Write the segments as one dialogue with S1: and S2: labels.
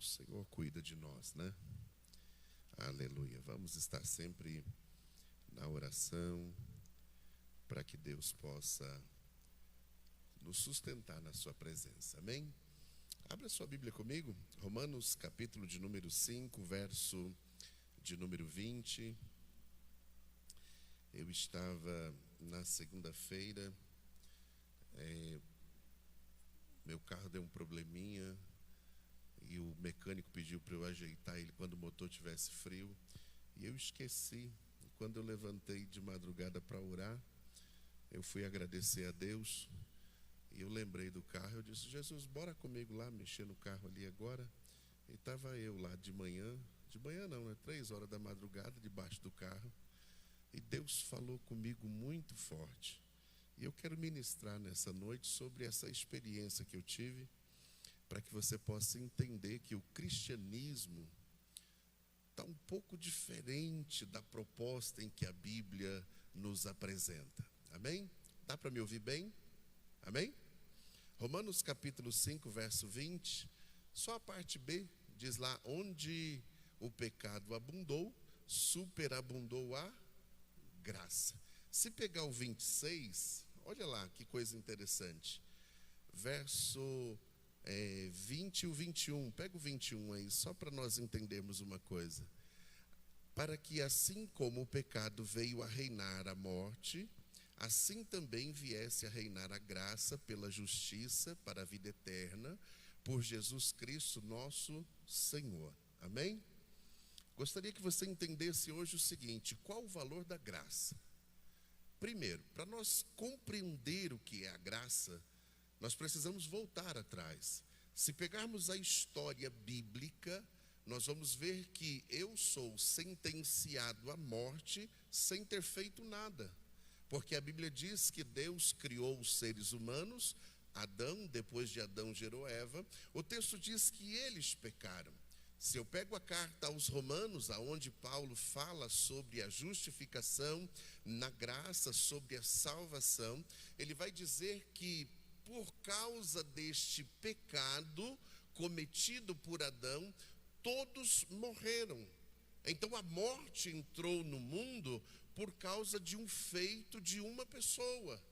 S1: Senhor cuida de nós, né? Aleluia. Vamos estar sempre na oração para que Deus possa nos sustentar na sua presença. Amém? Abra sua Bíblia comigo. Romanos capítulo de número 5, verso de número 20. Eu estava na segunda-feira, meu carro deu um probleminha e o mecânico pediu para eu ajeitar ele quando o motor tivesse frio, e eu esqueci. Quando eu levantei de madrugada para orar, eu fui agradecer a Deus e eu lembrei do carro. Eu disse: Jesus, bora comigo lá mexer no carro ali agora. E estava eu lá de manhã não, 3 horas da madrugada, debaixo do carro, e Deus falou comigo muito forte. E eu quero ministrar nessa noite sobre essa experiência que eu tive, para que você possa entender que o cristianismo está um pouco diferente da proposta em que a Bíblia nos apresenta. Amém? Dá para me ouvir bem? Amém? Romanos capítulo 5, verso 20, só a parte B, diz lá: onde o pecado abundou, superabundou a graça. Se pegar o 26, olha lá que coisa interessante. Verso 20 e o 21, pega o 21 aí, só para nós entendermos uma coisa. Para que assim como o pecado veio a reinar a morte, assim também viesse a reinar a graça pela justiça para a vida eterna, por Jesus Cristo nosso Senhor. Amém? Gostaria que você entendesse hoje o seguinte: qual o valor da graça? Primeiro, para nós compreender o que é a graça, nós precisamos voltar atrás. Se pegarmos a história bíblica, nós vamos ver que eu sou sentenciado à morte sem ter feito nada. Porque a Bíblia diz que Deus criou os seres humanos, Adão, depois de Adão gerou Eva. O texto diz que eles pecaram. Se eu pego a carta aos Romanos, aonde Paulo fala sobre a justificação na graça, sobre a salvação, ele vai dizer que por causa deste pecado cometido por Adão, todos morreram. Então a morte entrou no mundo por causa de um feito de uma pessoa.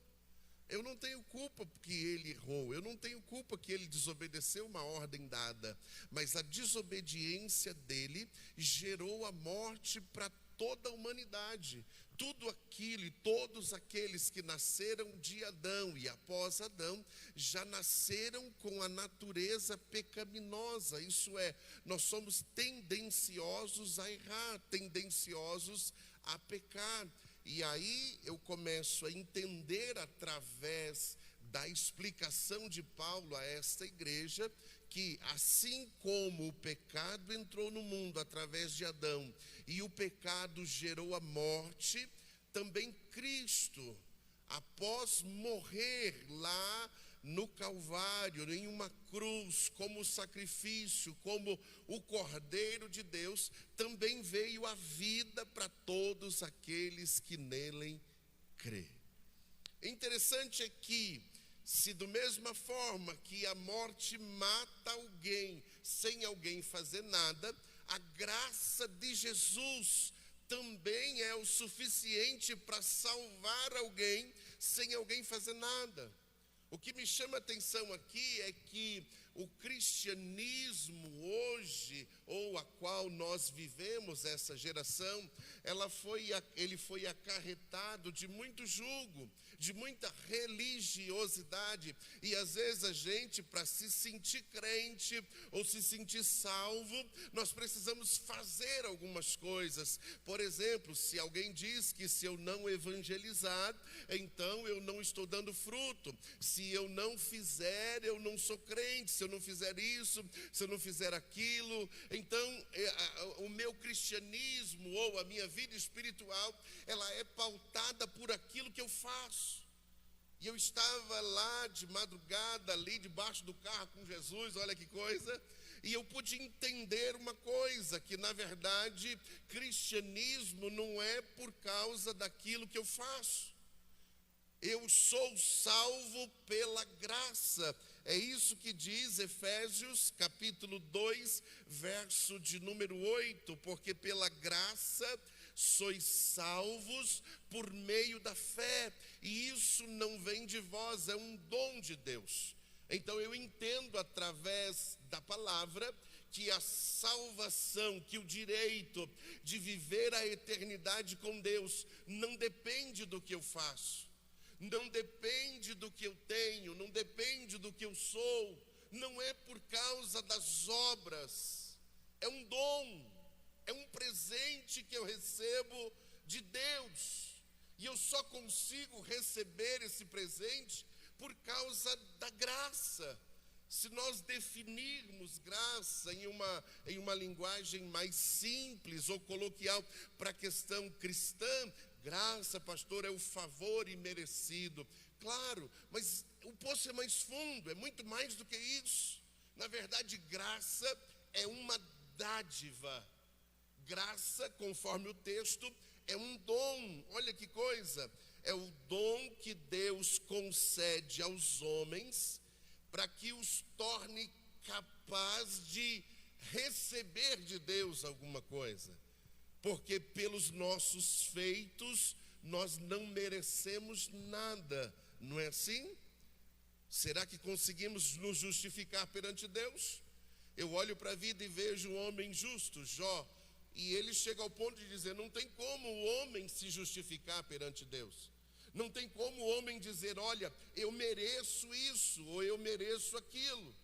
S1: Eu não tenho culpa que ele errou, eu não tenho culpa que ele desobedeceu uma ordem dada, mas a desobediência dele gerou a morte para toda a humanidade. Tudo aquilo e todos aqueles que nasceram de Adão e após Adão, já nasceram com a natureza pecaminosa. Isso é, nós somos tendenciosos a errar, tendenciosos a pecar. E aí eu começo a entender através da explicação de Paulo a esta igreja, que assim como o pecado entrou no mundo através de Adão e o pecado gerou a morte, também Cristo, após morrer lá no Calvário, em uma cruz, como sacrifício, como o Cordeiro de Deus, também veio a vida para todos aqueles que nele crê. Interessante é que, se da mesma forma que a morte mata alguém sem alguém fazer nada, a graça de Jesus também é o suficiente para salvar alguém sem alguém fazer nada. O que me chama a atenção aqui é que o cristianismo hoje, ou a qual nós vivemos, essa geração, ele foi acarretado de muito jugo, de muita religiosidade. E às vezes a gente, para se sentir crente ou se sentir salvo, nós precisamos fazer algumas coisas. Por exemplo, se alguém diz que se eu não evangelizar, então eu não estou dando fruto. Se eu não fizer, eu não sou crente. Se eu não fizer isso, se eu não fizer aquilo, então o meu cristianismo ou a minha vida espiritual, ela é pautada por aquilo que eu faço. E eu estava lá de madrugada, ali debaixo do carro com Jesus, olha que coisa, e eu pude entender uma coisa, que na verdade cristianismo não é por causa daquilo que eu faço. Eu sou salvo pela graça. É isso que diz Efésios capítulo 2, verso de número 8, porque pela graça sois salvos por meio da fé, e isso não vem de vós, é um dom de Deus. Então eu entendo através da palavra que a salvação, que o direito de viver a eternidade com Deus não depende do que eu faço, não depende do que eu tenho, não depende do que eu sou, não é por causa das obras, é um dom. É um presente que eu recebo de Deus. E eu só consigo receber esse presente por causa da graça. Se nós definirmos graça em uma linguagem mais simples ou coloquial para a questão cristã, graça, pastor, é o favor imerecido. Claro, mas o poço é mais fundo, é muito mais do que isso. Na verdade, graça é uma dádiva. Graça, conforme o texto, é um dom. Olha que coisa, é o dom que Deus concede aos homens para que os torne capaz de receber de Deus alguma coisa. Porque pelos nossos feitos nós não merecemos nada, não é assim? Será que conseguimos nos justificar perante Deus? Eu olho para a vida e vejo um homem justo, Jó, e ele chega ao ponto de dizer, não tem como o homem se justificar perante Deus. Não tem como o homem dizer, olha, eu mereço isso, ou eu mereço aquilo.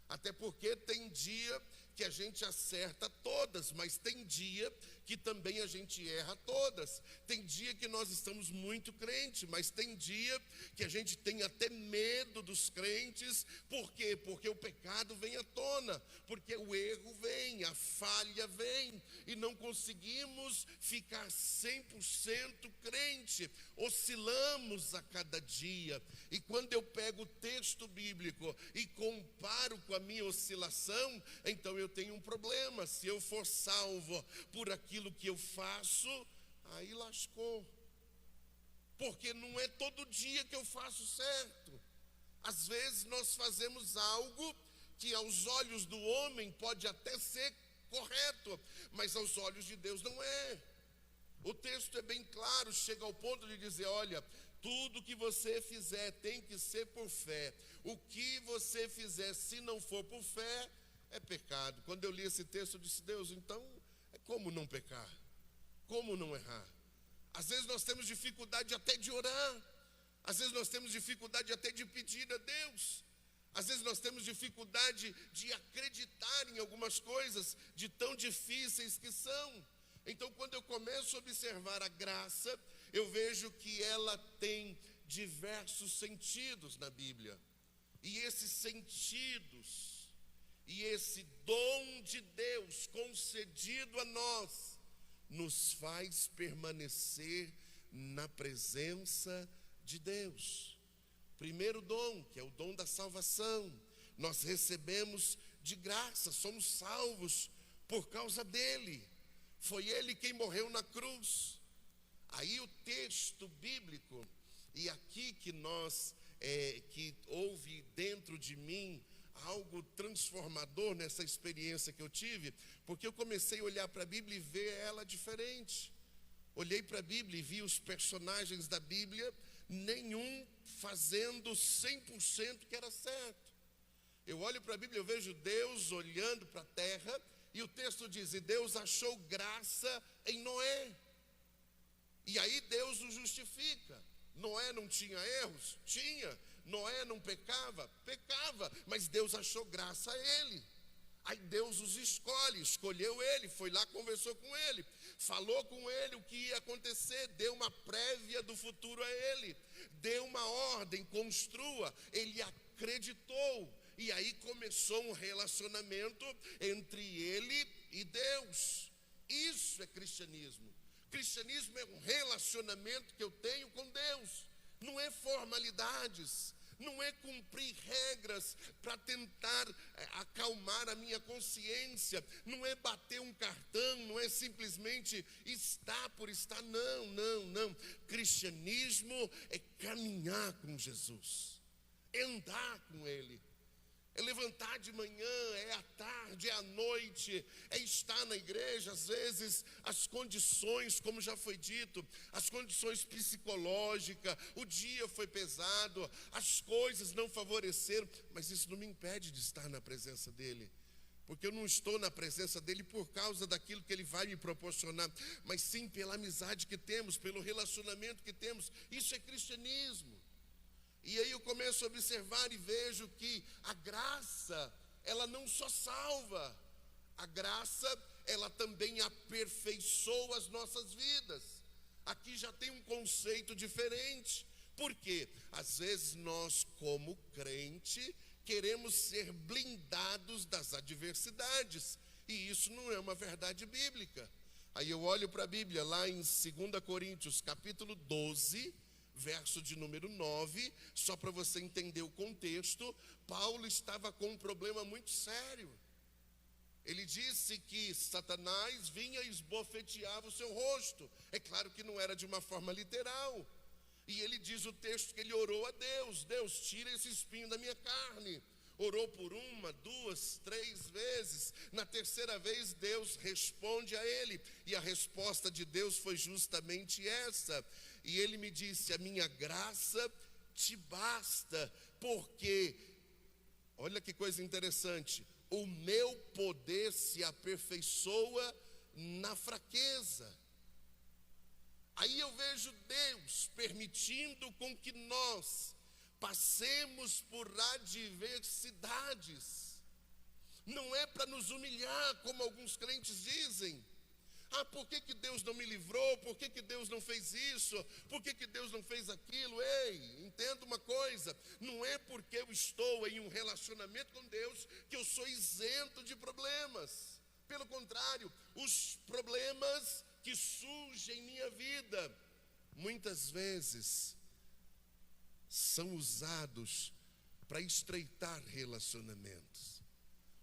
S1: Até porque tem dia que a gente acerta todas, mas tem dia que também a gente erra todas. Tem dia que nós estamos muito crentes, mas tem dia que a gente tem até medo dos crentes. Por quê? Porque o pecado vem à tona, porque o erro vem, a falha vem, e não conseguimos ficar 100% crente, oscilamos a cada dia. E quando eu pego o texto bíblico e comparo com a minha oscilação, então eu tenho um problema. Se eu for salvo por aquilo que eu faço, aí lascou. Porque não é todo dia que eu faço certo. Às vezes nós fazemos algo que aos olhos do homem pode até ser correto, mas aos olhos de Deus não é. O texto é bem claro, chega ao ponto de dizer, olha, tudo que você fizer tem que ser por fé. O que você fizer, se não for por fé, é pecado. Quando eu li esse texto, eu disse, Deus, então, como não pecar? Como não errar? Às vezes nós temos dificuldade até de orar. Às vezes nós temos dificuldade até de pedir a Deus. Às vezes nós temos dificuldade de acreditar em algumas coisas, de tão difíceis que são. Então, quando eu começo a observar a graça, eu vejo que ela tem diversos sentidos na Bíblia. E esses sentidos, e esse dom de Deus concedido a nós, nos faz permanecer na presença de Deus. Primeiro dom, que é o dom da salvação, nós recebemos de graça, somos salvos por causa dele. Foi ele quem morreu na cruz. Aí o texto bíblico, e aqui que que houve dentro de mim algo transformador nessa experiência que eu tive, porque eu comecei a olhar para a Bíblia e ver ela diferente. Olhei para a Bíblia e vi os personagens da Bíblia, nenhum fazendo 100% que era certo. Eu olho para a Bíblia e eu vejo Deus olhando para a terra, e o texto diz, e Deus achou graça em Noé. E aí Deus o justifica. Noé não tinha erros? Tinha. Noé não pecava? Pecava. Mas Deus achou graça a ele. Aí Deus os escolheu ele, foi lá, conversou com ele, falou com ele o que ia acontecer, deu uma prévia do futuro a ele, deu uma ordem, construa. Ele acreditou. E aí começou um relacionamento entre ele e Deus. Isso é cristianismo. Cristianismo é um relacionamento que eu tenho com Deus. Não é formalidades, não é cumprir regras para tentar acalmar a minha consciência, não é bater um cartão, não é simplesmente estar por estar, não. Cristianismo é caminhar com Jesus, é andar com Ele. é levantar de manhã, é à tarde, é à noite, é estar na igreja. Às vezes as condições, como já foi dito, as condições psicológicas, o dia foi pesado, as coisas não favoreceram, mas isso não me impede de estar na presença dele. Porque eu não estou na presença dele por causa daquilo que ele vai me proporcionar, mas sim pela amizade que temos, pelo relacionamento que temos. Isso é cristianismo. E aí eu começo a observar e vejo que a graça, ela não só salva, a graça, ela também aperfeiçoa as nossas vidas. Aqui já tem um conceito diferente. Por quê? Às vezes nós, como crente, queremos ser blindados das adversidades, e isso não é uma verdade bíblica. Aí eu olho para a Bíblia, lá em 2 Coríntios, capítulo 12, verso de número 9, só para você entender o contexto. Paulo estava com um problema muito sério. Ele disse que Satanás vinha e esbofeteava o seu rosto. É claro que não era de uma forma literal. E ele diz o texto que ele orou a Deus: Deus, tira esse espinho da minha carne. Orou por 1, 2, 3 vezes. Na terceira vez Deus responde a ele, e a resposta de Deus foi justamente essa. E ele me disse: a minha graça te basta, porque, olha que coisa interessante, o meu poder se aperfeiçoa na fraqueza. Aí eu vejo Deus permitindo com que nós passemos por adversidades. Não é para nos humilhar, como alguns crentes dizem. Ah, por que Deus não me livrou? Por que Deus não fez isso? Por que Deus não fez aquilo? Ei, entenda uma coisa, não é porque eu estou em um relacionamento com Deus que eu sou isento de problemas. Pelo contrário, os problemas que surgem em minha vida, muitas vezes, são usados para estreitar relacionamentos.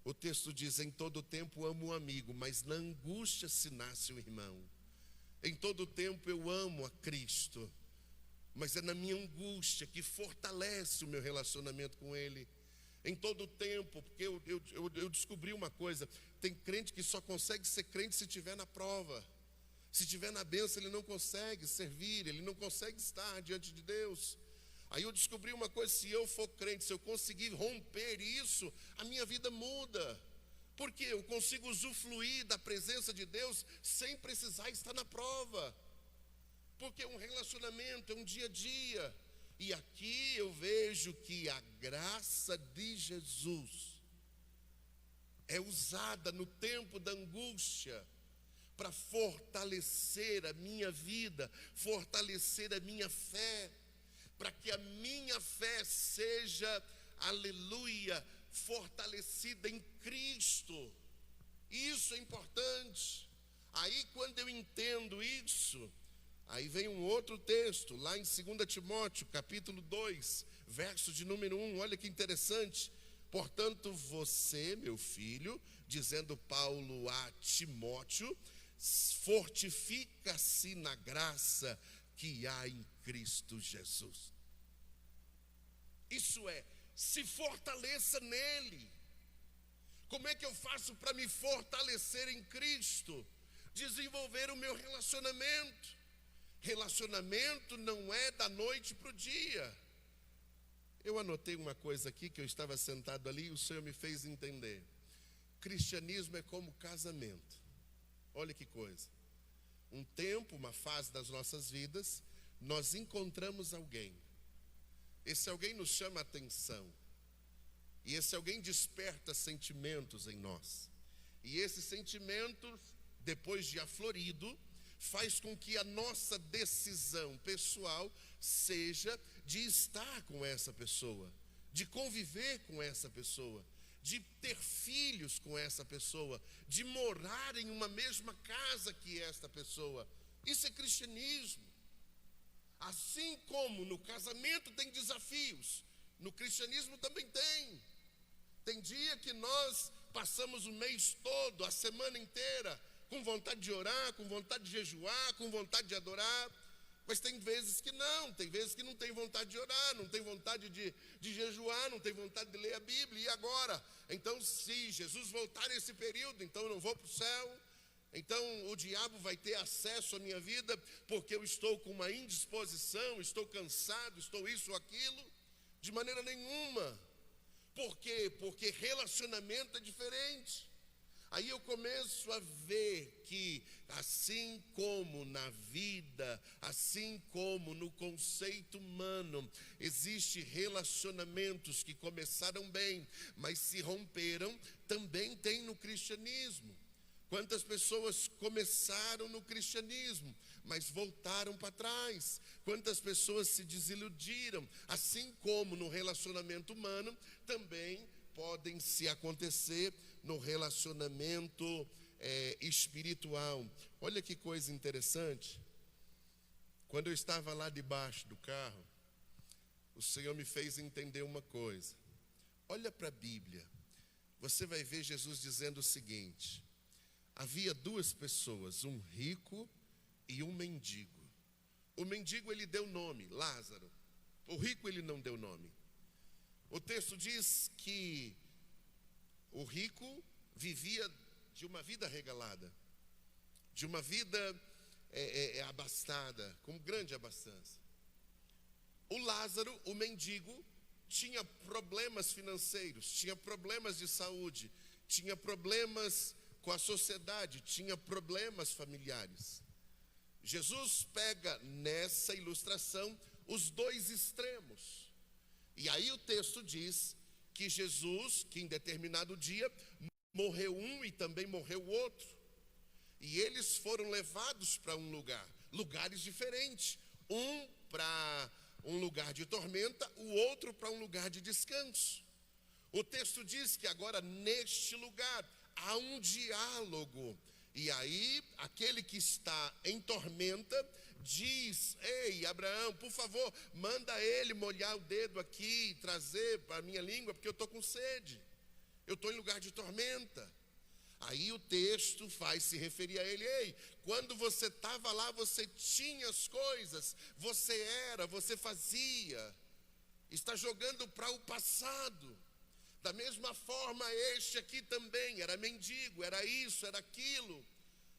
S1: O texto diz: em todo tempo amo um amigo, mas na angústia se nasce um irmão. Em todo tempo eu amo a Cristo, mas é na minha angústia que fortalece o meu relacionamento com Ele. Em todo tempo, porque eu descobri uma coisa: tem crente que só consegue ser crente se estiver na prova. Se estiver na bênção, ele não consegue servir, ele não consegue estar diante de Deus. Aí eu descobri uma coisa: se eu for crente, se eu conseguir romper isso, a minha vida muda. Porque eu consigo usufruir da presença de Deus sem precisar estar na prova. Porque é um relacionamento, é um dia a dia. E aqui eu vejo que a graça de Jesus é usada no tempo da angústia para fortalecer a minha vida, fortalecer a minha fé, para que a minha fé seja, aleluia, fortalecida em Cristo. Isso é importante. Aí quando eu entendo isso, aí vem um outro texto, lá em 2 Timóteo, capítulo 2, verso de número 1, olha que interessante. Portanto, você, meu filho, dizendo Paulo a Timóteo, fortifica-se na graça que há em Cristo Jesus. Isso é, se fortaleça nele. Como é que eu faço para me fortalecer em Cristo? Desenvolver o meu relacionamento. Relacionamento não é da noite para o dia. Eu anotei uma coisa aqui, que eu estava sentado ali e o Senhor me fez entender. Cristianismo é como casamento. Olha que coisa. Um tempo, uma fase das nossas vidas, nós encontramos alguém. Esse alguém nos chama a atenção. E esse alguém desperta sentimentos em nós. E esses sentimentos, depois de aflorido, faz com que a nossa decisão pessoal seja de estar com essa pessoa, de conviver com essa pessoa, de ter filhos com essa pessoa, de morar em uma mesma casa que esta pessoa. Isso é cristianismo. Assim como no casamento tem desafios, no cristianismo também tem. Tem dia que nós passamos o mês todo, a semana inteira, com vontade de orar, com vontade de jejuar, com vontade de adorar. Mas tem vezes que não tem vontade de orar, não tem vontade de jejuar, não tem vontade de ler a Bíblia. E agora? Então, se Jesus voltar nesse período, então eu não vou para o céu. Então o diabo vai ter acesso à minha vida, porque eu estou com uma indisposição, estou cansado, estou isso ou aquilo. De maneira nenhuma. Por quê? Porque relacionamento é diferente. Aí eu começo a ver que, assim como na vida, assim como no conceito humano, existem relacionamentos que começaram bem, mas se romperam, também tem no cristianismo. Quantas pessoas começaram no cristianismo, mas voltaram para trás? Quantas pessoas se desiludiram? Assim como no relacionamento humano, também podem se acontecer no relacionamento espiritual. Olha que coisa interessante. Quando eu estava lá debaixo do carro, o Senhor me fez entender uma coisa. Olha para a Bíblia. Você vai ver Jesus dizendo o seguinte: havia duas pessoas, um rico e um mendigo. O mendigo ele deu nome, Lázaro. O rico ele não deu nome. O texto diz que o rico vivia de uma vida regalada, de uma vida abastada, com grande abastança. O Lázaro, o mendigo, tinha problemas financeiros, tinha problemas de saúde, tinha problemas com a sociedade, tinha problemas familiares. Jesus pega nessa ilustração os dois extremos. E aí o texto diz que Jesus, que em determinado dia, morreu um e também morreu o outro. E eles foram levados para um lugar, lugares diferentes. Um para um lugar de tormenta, o outro para um lugar de descanso. O texto diz que agora neste lugar há um diálogo. E aí aquele que está em tormenta diz: ei, Abraão, por favor, manda ele molhar o dedo aqui e trazer para a minha língua, porque eu estou com sede. Eu estou em lugar de tormenta. Aí o texto faz se referir a ele: ei, quando você estava lá, você tinha as coisas, você fazia. Está jogando para o passado. Da mesma forma, este aqui também era mendigo, era isso, era aquilo.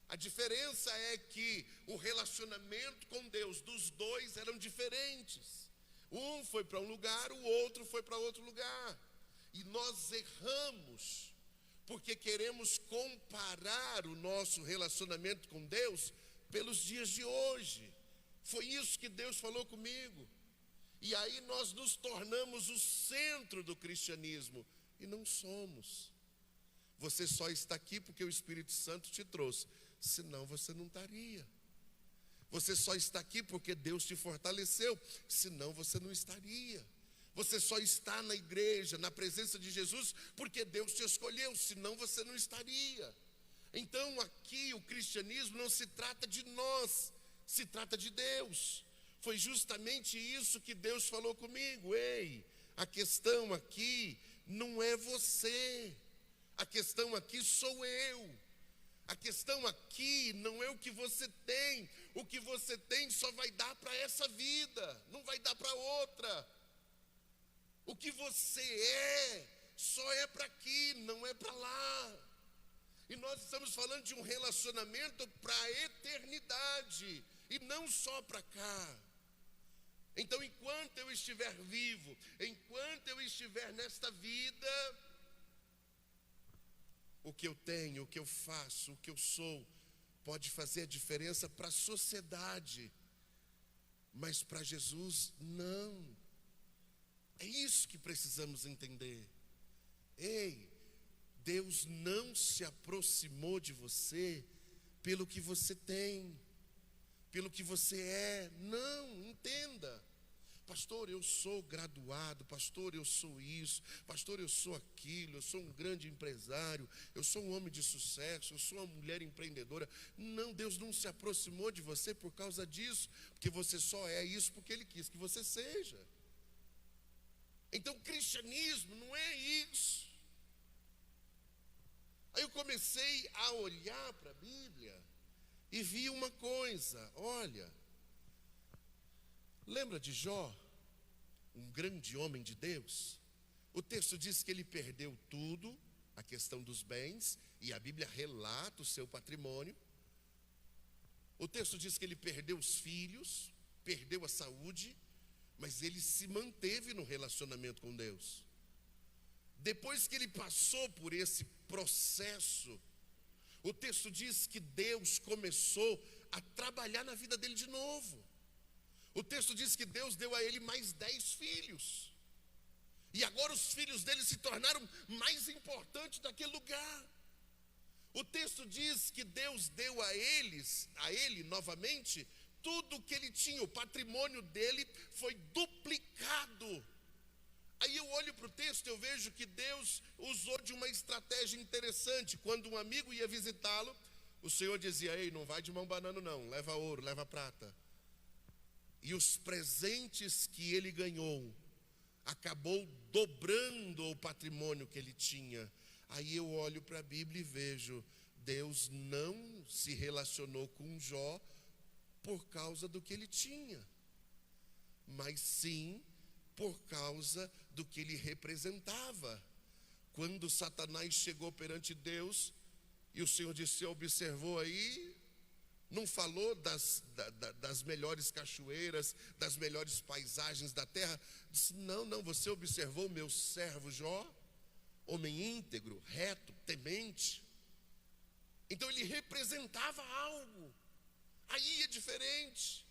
S1: A diferença é que o relacionamento com Deus dos dois eram diferentes. Um foi para um lugar, o outro foi para outro lugar. E nós erramos, porque queremos comparar o nosso relacionamento com Deus pelos dias de hoje. Foi isso que Deus falou comigo. E aí nós nos tornamos o centro do cristianismo. E não somos. Você só está aqui porque o Espírito Santo te trouxe. Senão você não estaria. Você só está aqui porque Deus te fortaleceu. Senão você não estaria. Você só está na igreja, na presença de Jesus, porque Deus te escolheu. Senão você não estaria. Então aqui o cristianismo não se trata de nós, se trata de Deus. Foi justamente isso que Deus falou comigo. Ei, a questão aqui não é você. A questão aqui sou eu. A questão aqui não é o que você tem. O que você tem só vai dar para essa vida, não vai dar para outra. O que você é, só é para aqui, não é para lá. E nós estamos falando de um relacionamento para a eternidade, e não só para cá. Então, enquanto eu estiver vivo, enquanto eu estiver nesta vida, o que eu tenho, o que eu faço, o que eu sou, pode fazer a diferença para a sociedade, mas para Jesus, não. É isso que precisamos entender. Ei, Deus não se aproximou de você pelo que você tem, pelo que você é. Não, entenda. Pastor, eu sou graduado, pastor, eu sou isso, pastor, eu sou aquilo, eu sou um grande empresário, eu sou um homem de sucesso, eu sou uma mulher empreendedora. Não, Deus não se aproximou de você por causa disso, porque você só é isso porque Ele quis que você seja. Então, o cristianismo não é isso. Aí eu comecei a olhar para a Bíblia e vi uma coisa: olha, Lembra de Jó, um grande homem de Deus? O texto diz que ele perdeu tudo, a questão dos bens, e a Bíblia relata o seu patrimônio. O texto diz que ele perdeu os filhos, perdeu a saúde, mas ele se manteve no relacionamento com Deus. Depois que ele passou por esse processo, o texto diz que Deus começou a trabalhar na vida dele de novo. O texto diz que Deus deu a ele mais 10 filhos. E agora os filhos dele se tornaram mais importantes daquele lugar. O texto diz que Deus deu a ele novamente, tudo o que ele tinha. O patrimônio dele foi duplicado. Aí eu olho para o texto e eu vejo que Deus usou de uma estratégia interessante. Quando um amigo ia visitá-lo, o Senhor dizia: ei, não vai de mão banana não, leva ouro, leva prata. E os presentes que ele ganhou acabou dobrando o patrimônio que ele tinha. Aí eu olho para a Bíblia e vejo, Deus não se relacionou com Jó por causa do que ele tinha, mas sim por causa do que ele representava. Quando Satanás chegou perante Deus, e o Senhor disse: você observou aí? Não falou das melhores cachoeiras, das melhores paisagens da terra? Disse: não, você observou meu servo Jó? Homem íntegro, reto, temente. Então ele representava algo. Aí é diferente.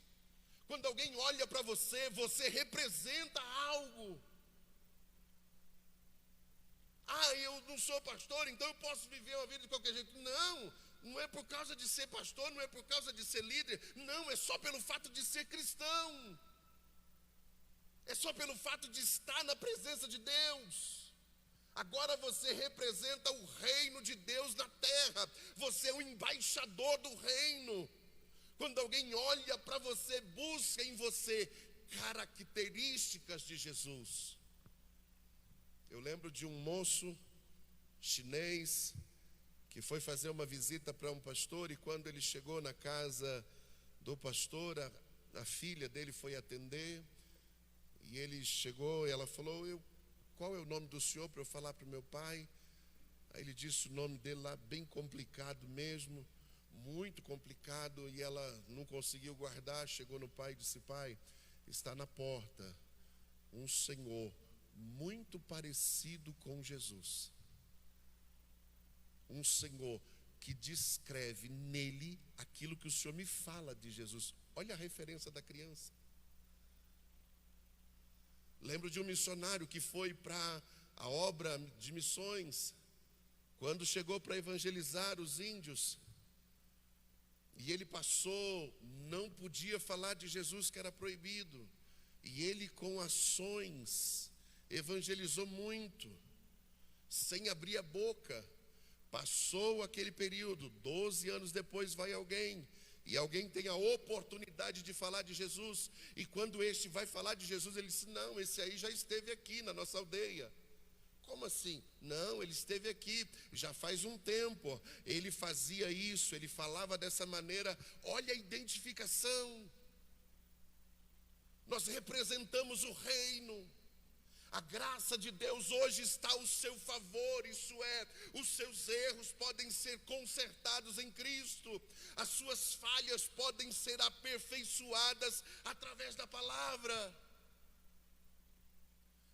S1: Quando alguém olha para você, você representa algo. Eu não sou pastor, então eu posso viver uma vida de qualquer jeito. Não é por causa de ser pastor, não é por causa de ser líder. Não, é só pelo fato de ser cristão. É só pelo fato de estar na presença de Deus. Agora você representa o reino de Deus na terra. Você é o embaixador do reino. Quando alguém olha para você, busca em você características de Jesus. Eu lembro de um moço chinês que foi fazer uma visita para um pastor, e quando ele chegou na casa do pastor, a filha dele foi atender, e ele chegou e ela falou: qual é o nome do senhor para eu falar para o meu pai? Aí ele disse o nome dele lá, bem complicado mesmo, muito complicado, e ela não conseguiu guardar. Chegou no pai e disse: pai, está na porta um senhor muito parecido com Jesus, um senhor que descreve nele aquilo que o senhor me fala de Jesus. Olha a referência da criança. Lembro de um missionário que foi para a obra de missões, quando chegou para evangelizar os índios, e ele passou, não podia falar de Jesus, que era proibido, e ele com ações evangelizou muito, sem abrir a boca. Passou aquele período, 12 anos depois vai alguém, e alguém tem a oportunidade de falar de Jesus, e quando este vai falar de Jesus, ele disse: não, esse aí já esteve aqui na nossa aldeia. Como assim? Não, ele esteve aqui já faz um tempo, ele fazia isso, ele falava dessa maneira. Olha a identificação. Nós representamos o reino. A graça de Deus hoje está ao seu favor, isso é, os seus erros podem ser consertados em Cristo, as suas falhas podem ser aperfeiçoadas através da palavra,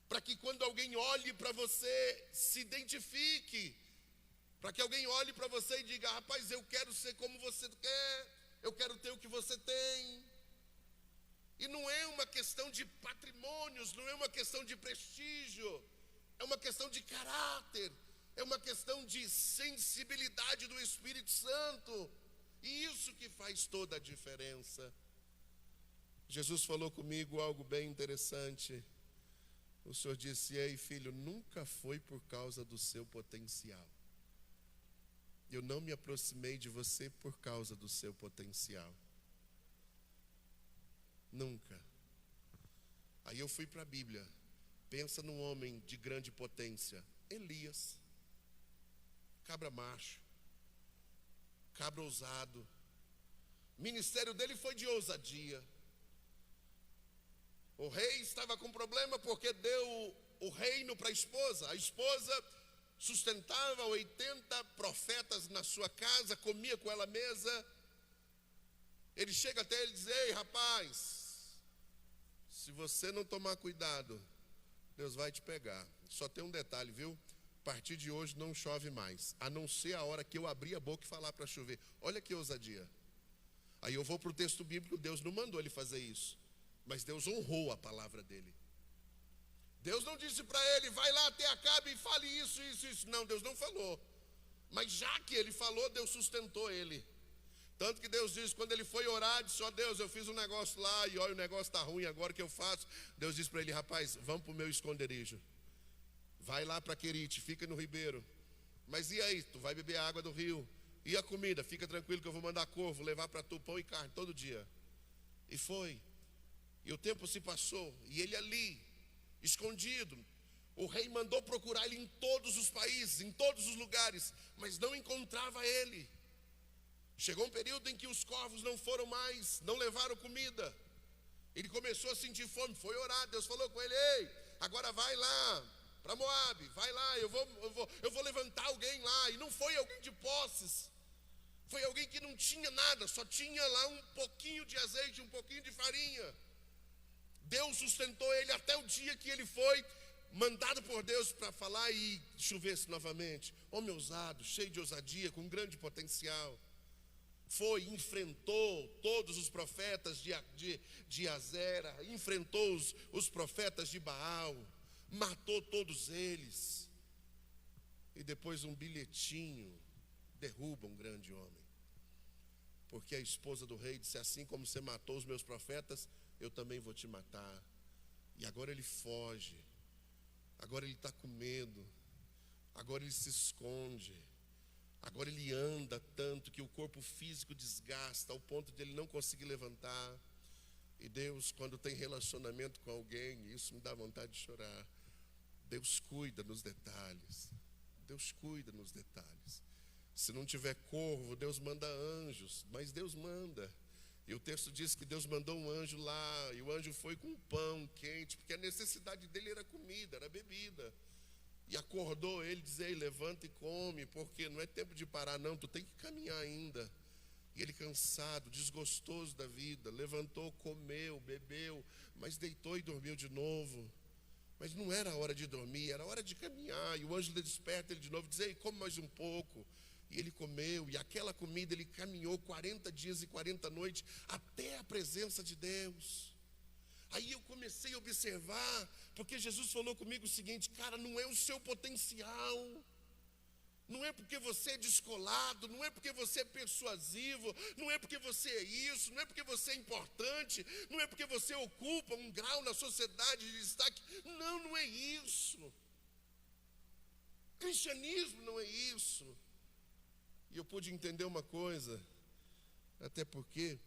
S1: para que quando alguém olhe para você, se identifique, para que alguém olhe para você e diga: rapaz, eu quero ser como você quer, eu quero ter o que você tem. E não é uma questão de patrimônios, não é uma questão de prestígio, é uma questão de caráter, é uma questão de sensibilidade do Espírito Santo. E isso que faz toda a diferença. Jesus falou comigo algo bem interessante. O Senhor disse: ei, filho, nunca foi por causa do seu potencial. Eu não me aproximei de você por causa do seu potencial. Nunca. Aí eu fui para a Bíblia. Pensa num homem de grande potência: Elias, cabra macho, cabra ousado. O ministério dele foi de ousadia. O rei estava com problema porque deu o reino para a esposa. A esposa sustentava 80 profetas na sua casa, comia com ela à mesa. Ele chega até ele e diz: ei, rapaz, se você não tomar cuidado, Deus vai te pegar. Só tem um detalhe, viu? A partir de hoje não chove mais, a não ser a hora que eu abrir a boca e falar para chover. Olha que ousadia. Aí eu vou para o texto bíblico. Deus não mandou ele fazer isso, mas Deus honrou a palavra dele. Deus não disse para ele: vai lá até Acabe e fale isso, isso, isso. Não, Deus não falou. Mas já que ele falou, Deus sustentou ele. Tanto que Deus disse, quando ele foi orar, disse: ó Deus, eu fiz um negócio lá e olha, o negócio está ruim, agora o que eu faço? Deus disse para ele: rapaz, vamos para o meu esconderijo. Vai lá para Querite, fica no ribeiro. Mas e aí? Tu vai beber a água do rio. E a comida? Fica tranquilo que eu vou mandar corvo levar para tu pão e carne todo dia. E foi. E o tempo se passou. E ele ali, escondido, o rei mandou procurar ele em todos os países, em todos os lugares, mas não encontrava ele. Chegou um período em que os corvos não foram mais, não levaram comida. Ele começou a sentir fome, foi orar. Deus falou com ele: ei, agora vai lá para Moabe, vai lá, eu vou levantar alguém lá. E não foi alguém de posses, foi alguém que não tinha nada, só tinha lá um pouquinho de azeite, um pouquinho de farinha. Deus sustentou ele até o dia que ele foi mandado por Deus para falar e chovesse novamente. Homem ousado, cheio de ousadia, com grande potencial. Foi, enfrentou todos os profetas de Azera, enfrentou os profetas de Baal, matou todos eles. E depois um bilhetinho derruba um grande homem. Porque a esposa do rei disse: assim como você matou os meus profetas, eu também vou te matar. E agora ele foge, agora ele está com medo, agora ele se esconde. Agora ele anda tanto que o corpo físico desgasta ao ponto de ele não conseguir levantar. E Deus, quando tem relacionamento com alguém, isso me dá vontade de chorar. Deus cuida nos detalhes. Deus cuida nos detalhes. Se não tiver corvo, Deus manda anjos, mas Deus manda. E o texto diz que Deus mandou um anjo lá, e o anjo foi com pão quente, porque a necessidade dele era comida, era bebida. E acordou ele, diz: ei, levanta e come, porque não é tempo de parar não, tu tem que caminhar ainda. E ele cansado, desgostoso da vida, levantou, comeu, bebeu, mas deitou e dormiu de novo. Mas não era hora de dormir, era hora de caminhar. E o anjo desperta ele de novo, diz: ei, come mais um pouco. E ele comeu, e aquela comida ele caminhou 40 dias e 40 noites até a presença de Deus. Aí eu comecei a observar, porque Jesus falou comigo o seguinte: cara, não é o seu potencial, não é porque você é descolado, não é porque você é persuasivo, não é porque você é isso, não é porque você é importante, não é porque você ocupa um grau na sociedade de destaque. Não, não é isso. Cristianismo não é isso. E eu pude entender uma coisa, até porque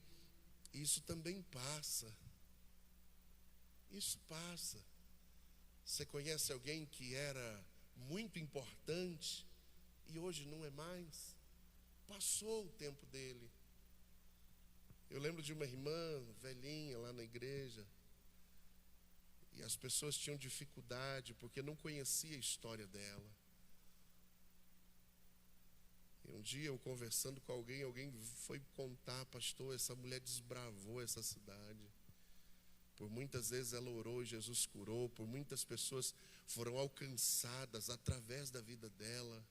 S1: isso também passa. Isso passa. Você conhece alguém que era muito importante e hoje não é mais? Passou o tempo dele. Eu lembro de uma irmã velhinha lá na igreja, e as pessoas tinham dificuldade porque não conhecia a história dela. E um dia eu conversando com alguém foi contar: pastor, essa mulher desbravou essa cidade. Por muitas vezes ela orou e Jesus curou. Por muitas pessoas foram alcançadas através da vida dela.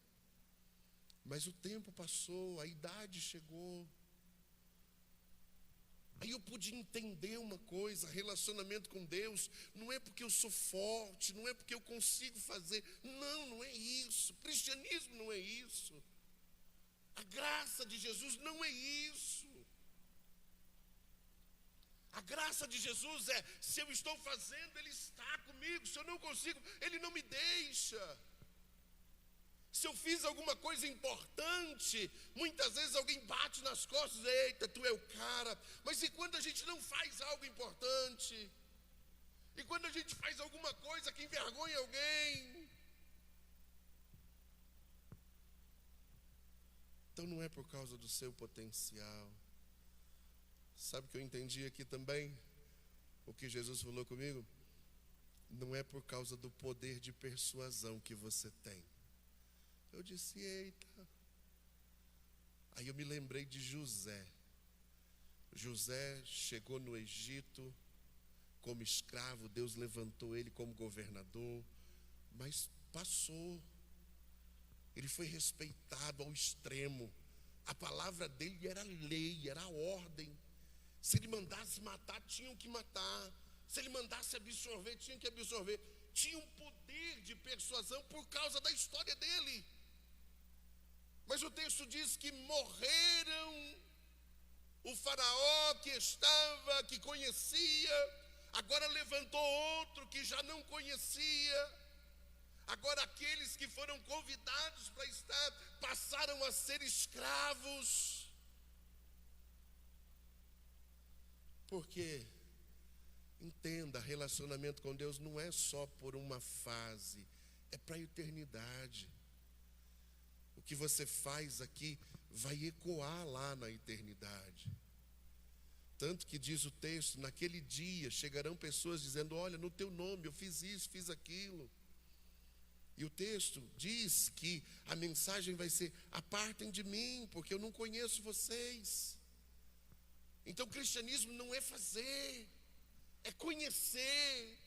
S1: Mas o tempo passou, a idade chegou. Aí eu pude entender uma coisa: relacionamento com Deus não é porque eu sou forte, não é porque eu consigo fazer. Não, não é isso. Cristianismo não é isso. A graça de Jesus não é isso. A graça de Jesus é: se eu estou fazendo, Ele está comigo. Se eu não consigo, Ele não me deixa. Se eu fiz alguma coisa importante, muitas vezes alguém bate nas costas: eita, tu é o cara. Mas e quando a gente não faz algo importante? E quando a gente faz alguma coisa que envergonha alguém? Então não é por causa do seu potencial. Sabe o que eu entendi aqui também? o que Jesus falou comigo? Não é por causa do poder de persuasão que você tem. Eu disse, eita. Aí eu me lembrei de José. José chegou no Egito como escravo, Deus levantou ele como governador, mas passou. Ele foi respeitado ao extremo. A palavra dele era lei, era ordem. Se ele mandasse matar, tinham que matar. Se ele mandasse absorver, tinham que absorver. Tinha um poder de persuasão por causa da história dele. Mas o texto diz que morreram. O faraó que conhecia, agora levantou outro que já não conhecia. Agora aqueles que foram convidados para estar, passaram a ser escravos. Porque, entenda, relacionamento com Deus não é só por uma fase, é para a eternidade. O que você faz aqui vai ecoar lá na eternidade. Tanto que diz o texto, naquele dia chegarão pessoas dizendo, olha, no teu nome eu fiz isso, fiz aquilo. E o texto diz que a mensagem vai ser, apartem de mim, porque eu não conheço vocês. Então o cristianismo não é fazer, é conhecer.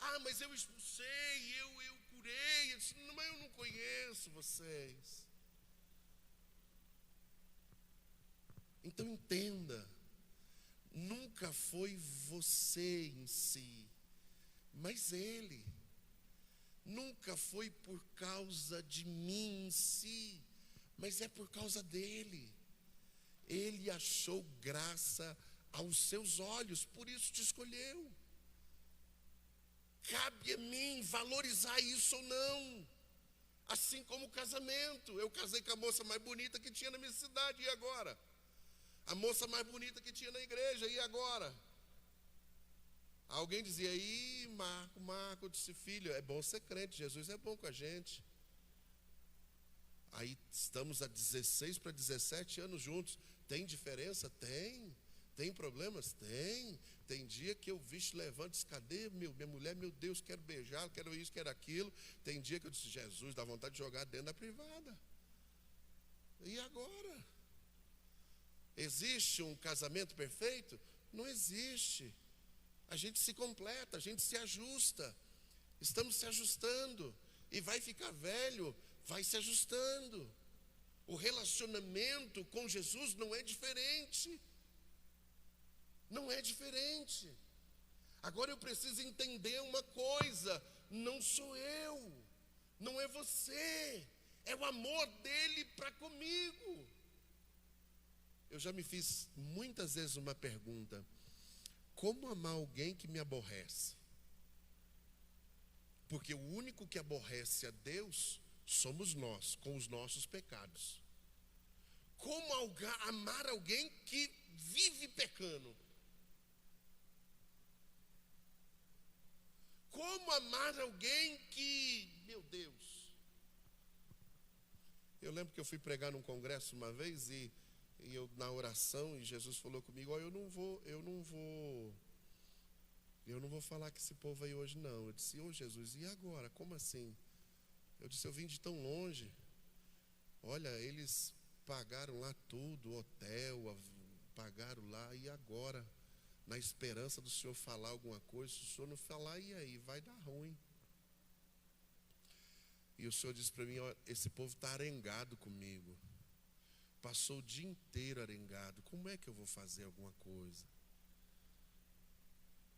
S1: Ah, mas eu expulsei, eu curei. Eu disse, não, mas eu não conheço vocês. Então entenda, nunca foi você em si, mas Ele. Nunca foi por causa de mim em si, mas é por causa dEle. Ele achou graça aos seus olhos, por isso te escolheu. Cabe a mim valorizar isso ou não. Assim como o casamento. Eu casei com a moça mais bonita que tinha na minha cidade, e agora? A moça mais bonita que tinha na igreja, e agora? Alguém dizia, Marco, eu disse, filho, é bom ser crente, Jesus é bom com a gente. Aí estamos há 16 para 17 anos juntos. Tem diferença? Tem. Tem problemas? Tem. Tem dia que eu vixe, levanto, diz, cadê minha mulher? Meu Deus, quero beijar, quero isso, quero aquilo. Tem dia que eu disse, Jesus, dá vontade de jogar dentro da privada. E agora? Existe um casamento perfeito? Não existe. A gente se completa, a gente se ajusta. Estamos se ajustando. E vai ficar velho, vai se ajustando. O relacionamento com Jesus não é diferente. Não é diferente. Agora eu preciso entender uma coisa. Não sou eu. Não é você. É o amor dele para comigo. Eu já me fiz muitas vezes uma pergunta. Como amar alguém que me aborrece? Porque o único que aborrece a Deus somos nós, com os nossos pecados. Como amar alguém que vive pecando? Como amar alguém que, meu Deus. Eu lembro que eu fui pregar num congresso uma vez e eu na oração, e Jesus falou comigo, eu não vou falar com esse povo aí hoje não. Eu disse, Jesus, e agora? Como assim? Eu disse, eu vim de tão longe. Olha, eles pagaram lá tudo, hotel, pagaram lá, e agora? Na esperança do Senhor falar alguma coisa, se o Senhor não falar, e aí? Vai dar ruim. E o Senhor disse para mim, esse povo está arengado comigo. Passou o dia inteiro arengado. Como é que eu vou fazer alguma coisa?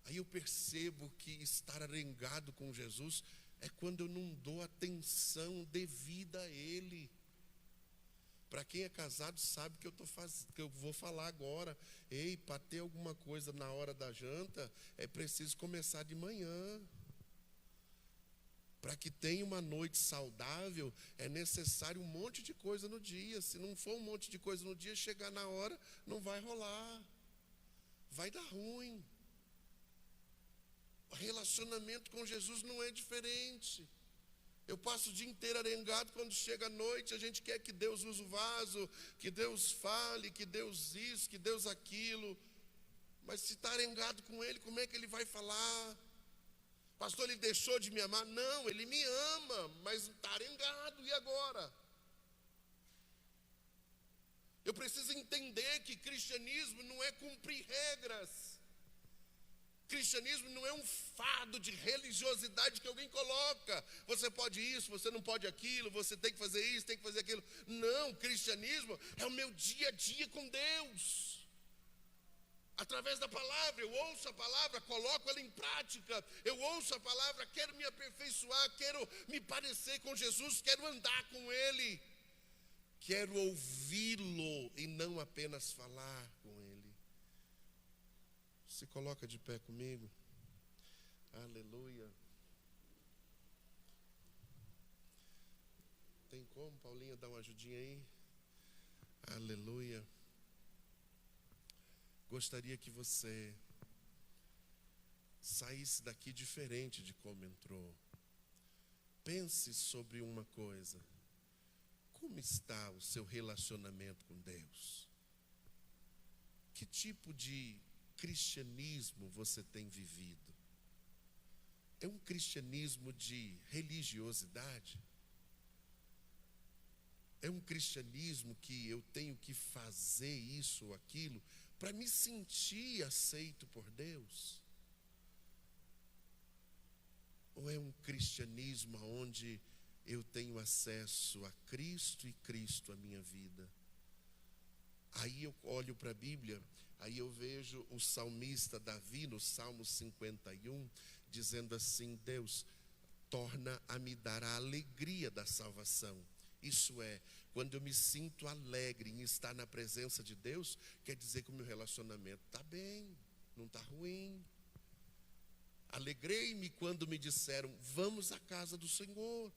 S1: Aí eu percebo que estar arengado com Jesus é quando eu não dou atenção devida a Ele. Para quem é casado sabe que eu vou falar agora. Ei, para ter alguma coisa na hora da janta, é preciso começar de manhã. Para que tenha uma noite saudável, é necessário um monte de coisa no dia. Se não for um monte de coisa no dia, chegar na hora, não vai rolar. Vai dar ruim. O relacionamento com Jesus não é diferente. Eu passo o dia inteiro arengado, quando chega a noite, a gente quer que Deus use o vaso, que Deus fale, que Deus isso, que Deus aquilo. Mas se está arengado com ele, como é que ele vai falar? Pastor, ele deixou de me amar? Não, ele me ama, mas está arengado, e agora? Eu preciso entender que cristianismo não é cumprir regras. Cristianismo não é um fardo de religiosidade que alguém coloca. Você pode isso, você não pode aquilo, você tem que fazer isso, tem que fazer aquilo. Não, cristianismo é o meu dia a dia com Deus. Através da palavra, eu ouço a palavra, coloco ela em prática. Eu ouço a palavra, quero me aperfeiçoar, quero me parecer com Jesus, quero andar com Ele. Quero ouvi-lo e não apenas falar com Ele. Se coloca de pé comigo. Aleluia. Tem como, Paulinha, dar uma ajudinha aí? Aleluia. Gostaria que você saísse daqui diferente de como entrou. Pense sobre uma coisa. Como está o seu relacionamento com Deus? Que tipo de cristianismo você tem vivido? É um cristianismo de religiosidade? É um cristianismo que eu tenho que fazer isso ou aquilo para me sentir aceito por Deus? Ou é um cristianismo onde eu tenho acesso a Cristo e Cristo a minha vida? Aí eu olho para a Bíblia, aí eu vejo o salmista Davi no Salmo 51, dizendo assim: Deus, torna a me dar a alegria da salvação. Isso é, quando eu me sinto alegre em estar na presença de Deus, quer dizer que o meu relacionamento está bem, não está ruim. Alegrei-me quando me disseram: vamos à casa do Senhor.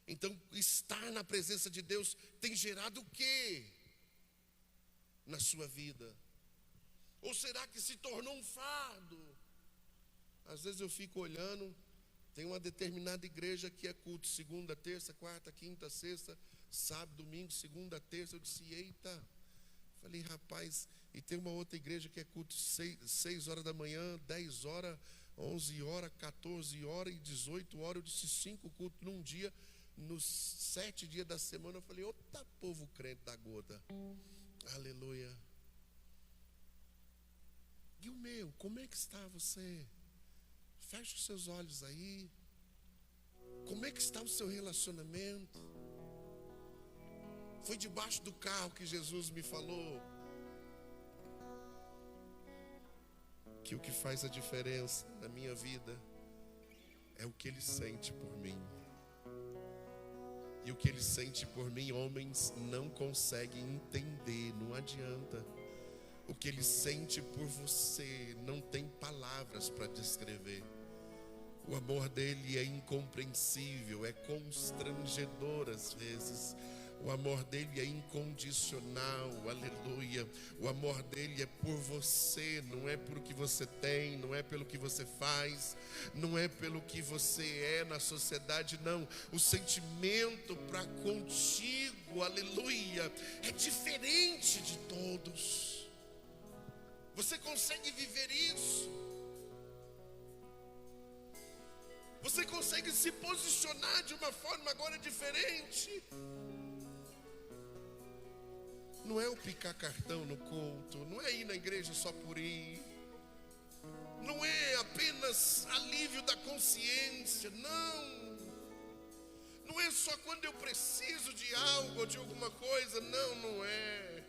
S1: Então, estar na presença de Deus tem gerado o quê na sua vida? Ou será que se tornou um fardo? Às vezes eu fico olhando, tem uma determinada igreja que é culto segunda, terça, quarta, quinta, sexta, sábado, domingo, segunda, terça. Eu disse: eita. Falei: rapaz, e tem uma outra igreja que é culto 6 horas da manhã, 10 horas, 11 horas, 14 horas e 18 horas. Eu disse: 5 cultos num dia. Nos 7 dias da semana eu falei: outra povo crente da gota. Aleluia. E o meu, como é que está você? Feche os seus olhos aí. Como é que está o seu relacionamento? Foi debaixo do carro que Jesus me falou que o que faz a diferença na minha vida é o que Ele sente por mim. E o que Ele sente por mim, homens não conseguem entender, não adianta. O que Ele sente por você não tem palavras para descrever. O amor dele é incompreensível, é constrangedor às vezes. O amor dele é incondicional, aleluia. O amor dele é por você, não é por o que você tem, não é pelo que você faz, não é pelo que você é na sociedade, não. O sentimento para contigo, aleluia, é diferente de todos. Você consegue viver isso? Você consegue se posicionar de uma forma agora diferente? Não é o picar cartão no culto, não é ir na igreja só por ir, não é apenas alívio da consciência, não é só quando eu preciso de algo ou de alguma coisa, não é.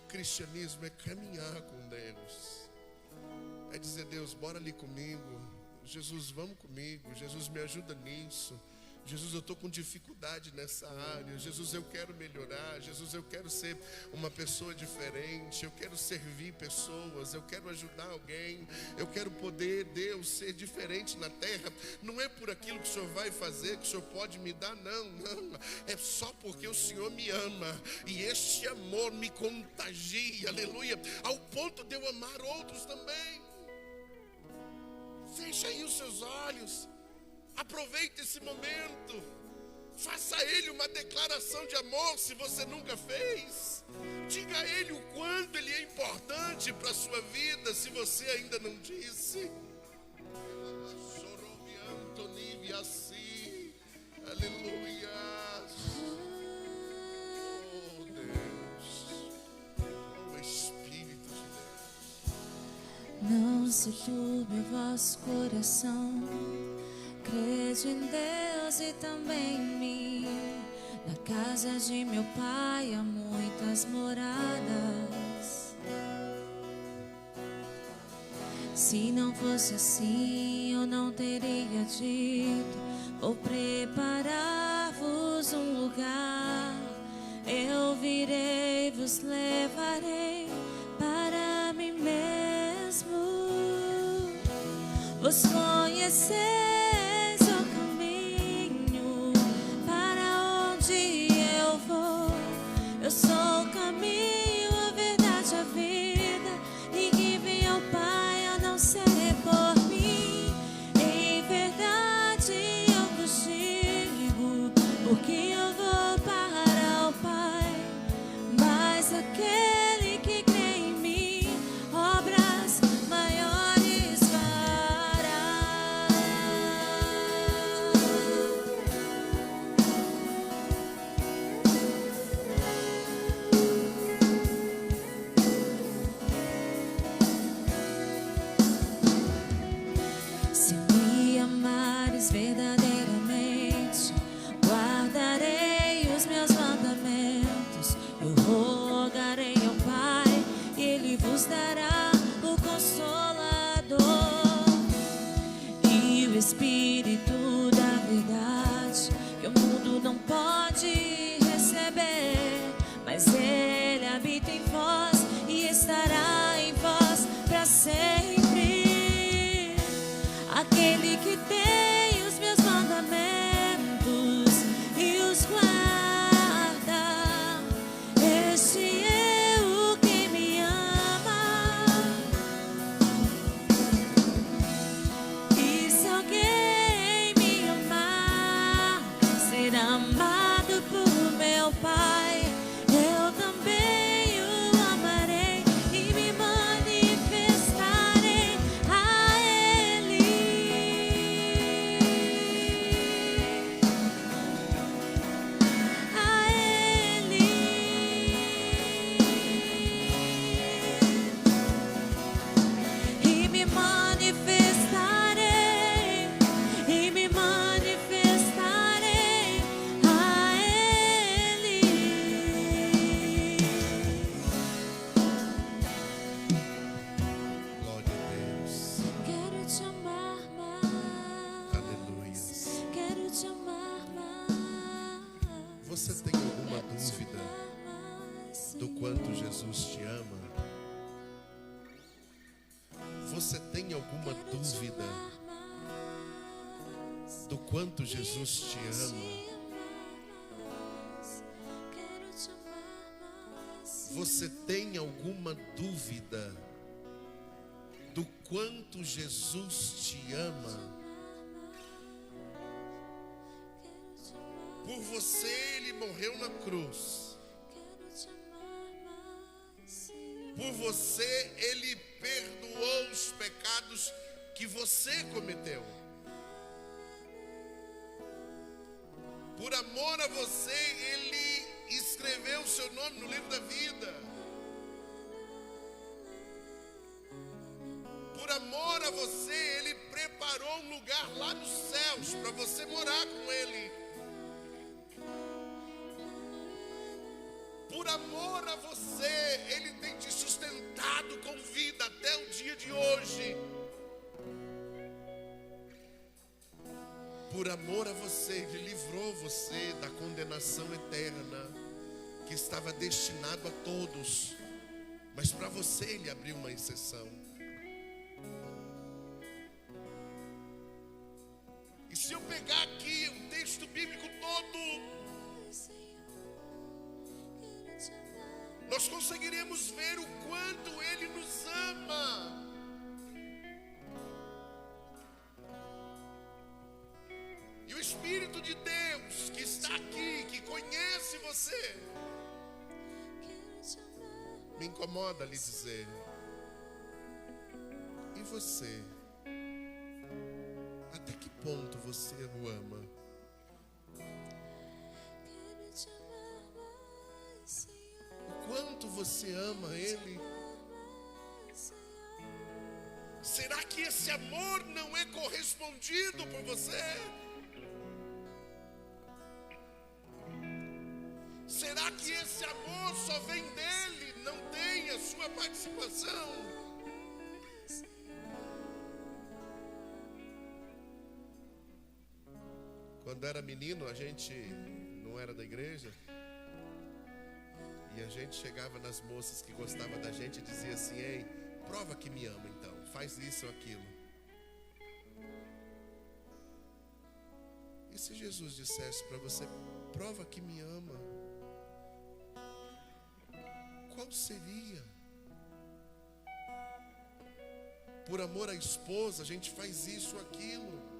S1: Cristianismo é caminhar com Deus, é dizer: Deus, bora ali comigo, Jesus, vamos comigo, Jesus, me ajuda nisso. Jesus, eu estou com dificuldade nessa área. Jesus, eu quero melhorar. Jesus, eu quero ser uma pessoa diferente. Eu quero servir pessoas. Eu quero ajudar alguém. Eu quero poder, Deus, ser diferente na terra. Não é por aquilo que o Senhor vai fazer, que o Senhor pode me dar, não. É só porque o Senhor me ama. E este amor me contagia, aleluia, ao ponto de eu amar outros também. Feche aí os seus olhos. Aproveite esse momento. Faça a Ele uma declaração de amor se você nunca fez. Diga a Ele o quanto Ele é importante para a sua vida, se você ainda não disse. Aleluia. Oh Deus, oh Espírito de Deus.
S2: Não se turbe o vosso coração, crede em Deus e também em mim. Na casa de meu pai há muitas moradas. Se não fosse assim, eu não teria dito: vou preparar-vos um lugar. Eu virei, vos levarei para mim mesmo. Vos conheceis o caminho para onde eu vou. Eu sou o caminho, a verdade, a vida. Ninguém vem ao Pai a não ser por mim. Em verdade eu vos digo, porque eu vou para o Pai. Mas aquele que crê em mim, obras maiores fará. Se me amares verdadeiramente, guardarei os meus mandamentos. Eu rogarei ao Pai e Ele vos dará o Consolador e o Espírito da verdade, que o mundo não pode receber, mas Ele habita em vós e estará em vós para sempre. Aquele que tem os meus mandamentos e os guarda, este é o que me ama. E se alguém me amar, será amado por meu Pai. Eu também o amarei e me manifestarei a Ele. A Ele. E me manifestarei, e me manifestarei a Ele.
S1: Glória a Deus.
S2: Quero te amar mais.
S1: Aleluia.
S2: Quero te amar mais.
S1: Você tem alguma
S2: Quero te
S1: dúvida
S2: amar mais,
S1: do quanto Jesus te ama? Você tem alguma dúvida do quanto Jesus te ama? Você tem alguma dúvida do quanto Jesus te ama? Por você Ele morreu na cruz. Por você Ele perdoou os pecados que você cometeu. Por amor a você, Ele escreveu o seu nome no livro da vida. Por amor a você, Ele preparou um lugar lá nos céus para você morar com Ele. Por amor a você, Ele tem te sustentado com vida até o dia de hoje. Por amor a você, Ele livrou você da condenação eterna que estava destinado a todos. Mas para você Ele abriu uma exceção. E se eu pegar aqui o texto bíblico todo, nós conseguiremos ver o quanto Ele nos ama. E o Espírito de Deus que está aqui, que conhece você, Me incomoda lhe dizer. E você? Até que ponto você o ama? O quanto você ama Ele? Será que esse amor não é correspondido por você? Será que esse amor só vem dele, não tem a sua participação? Quando era menino, a gente não era da igreja, e a gente chegava nas moças que gostavam da gente e dizia assim: ei, prova que me ama então, faz isso ou aquilo. E se Jesus dissesse para você: prova que me ama, qual seria? Por amor à esposa a gente faz isso ou aquilo.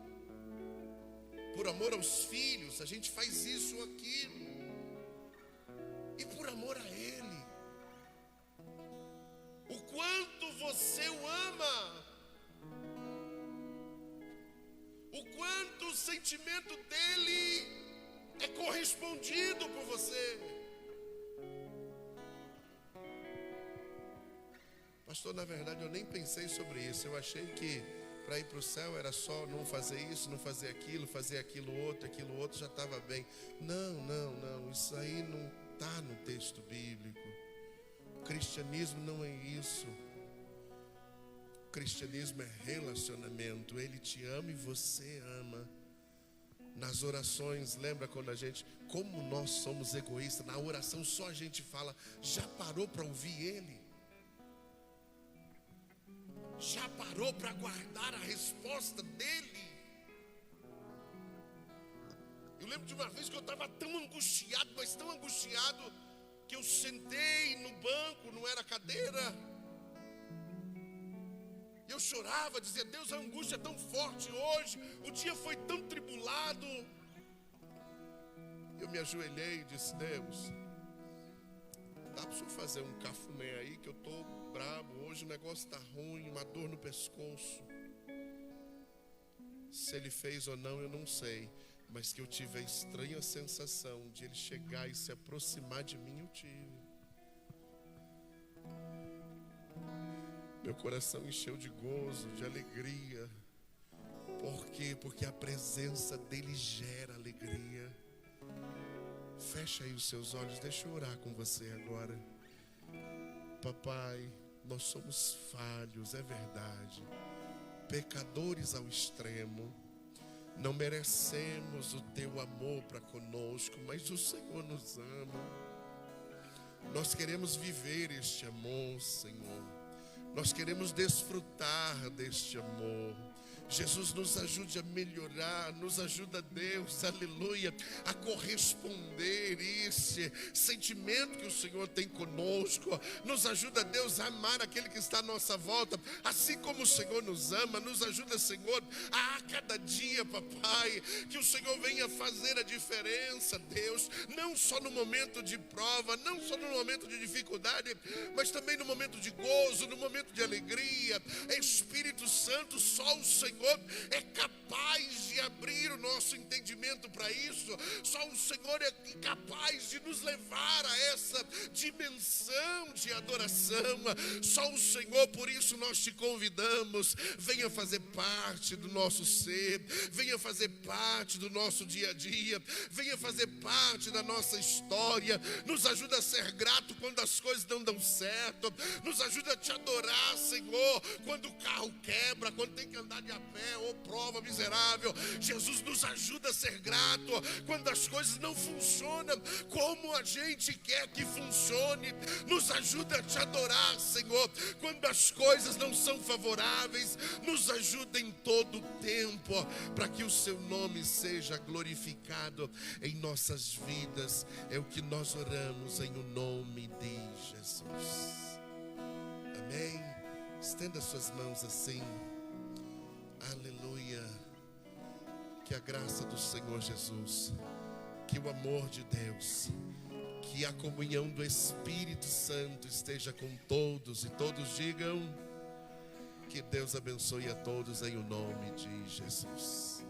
S1: Por amor aos filhos a gente faz isso ou aquilo. E por amor a Ele, o quanto você o ama, o quanto o sentimento dele é correspondido por você. Pastor, na verdade eu nem pensei sobre isso. Eu achei que para ir para o céu era só não fazer isso, não fazer aquilo outro, já estava bem. Não, isso aí não está no texto bíblico. O cristianismo não é isso. O cristianismo é relacionamento. Ele te ama e você ama. Nas orações, lembra quando a gente, como nós somos egoístas, na oração só a gente fala: já parou para ouvir Ele? Já parou para guardar a resposta dele? Eu lembro de uma vez que eu estava tão angustiado, mas tão angustiado, que eu sentei no banco, não era cadeira, e eu chorava, dizia: Deus, a angústia é tão forte hoje, o dia foi tão tribulado. Eu me ajoelhei e disse: Deus, dá para o senhor fazer um cafuné aí, que eu estou brabo, hoje o negócio está ruim, uma dor no pescoço. Se ele fez ou não, eu não sei, mas que eu tive a estranha sensação de ele chegar e se aproximar de mim, eu tive. Meu coração encheu de gozo, de alegria. Por quê? Porque a presença dele gera alegria. Fecha aí os seus olhos, deixa eu orar com você agora. Papai, nós somos falhos, é verdade, pecadores ao extremo, não merecemos o teu amor para conosco, mas o Senhor nos ama. Nós queremos viver este amor, Senhor, nós queremos desfrutar deste amor. Jesus, nos ajude a melhorar, nos ajuda, Deus, aleluia, a corresponder esse sentimento que o Senhor tem conosco. Nos ajuda, Deus, a amar aquele que está à nossa volta, assim como o Senhor nos ama. Nos ajuda, Senhor, a cada dia, papai, que o Senhor venha fazer a diferença, Deus, não só no momento de prova, não só no momento de dificuldade, mas também no momento de gozo, no momento de alegria. Espírito Santo, só o Senhor é capaz de abrir o nosso entendimento para isso. Só o Senhor é capaz de nos levar a essa dimensão de adoração. Só o Senhor, por isso nós te convidamos, venha fazer parte do nosso ser, venha fazer parte do nosso dia a dia, venha fazer parte da nossa história. Nos ajuda a ser grato quando as coisas não dão certo, nos ajuda a te adorar, Senhor, quando o carro quebra, quando tem que andar de a pé, ô prova miserável. Jesus, nos ajuda a ser grato quando as coisas não funcionam como a gente quer que funcione. Nos ajuda a te adorar, Senhor, quando as coisas não são favoráveis. Nos ajuda em todo o tempo, para que o seu nome seja glorificado em nossas vidas. É o que nós oramos em o nome de Jesus. Amém. Estenda suas mãos assim. Aleluia. Que a graça do Senhor Jesus, que o amor de Deus, Que a comunhão do Espírito Santo esteja com todos e todos digam: que Deus abençoe a todos em o nome de Jesus.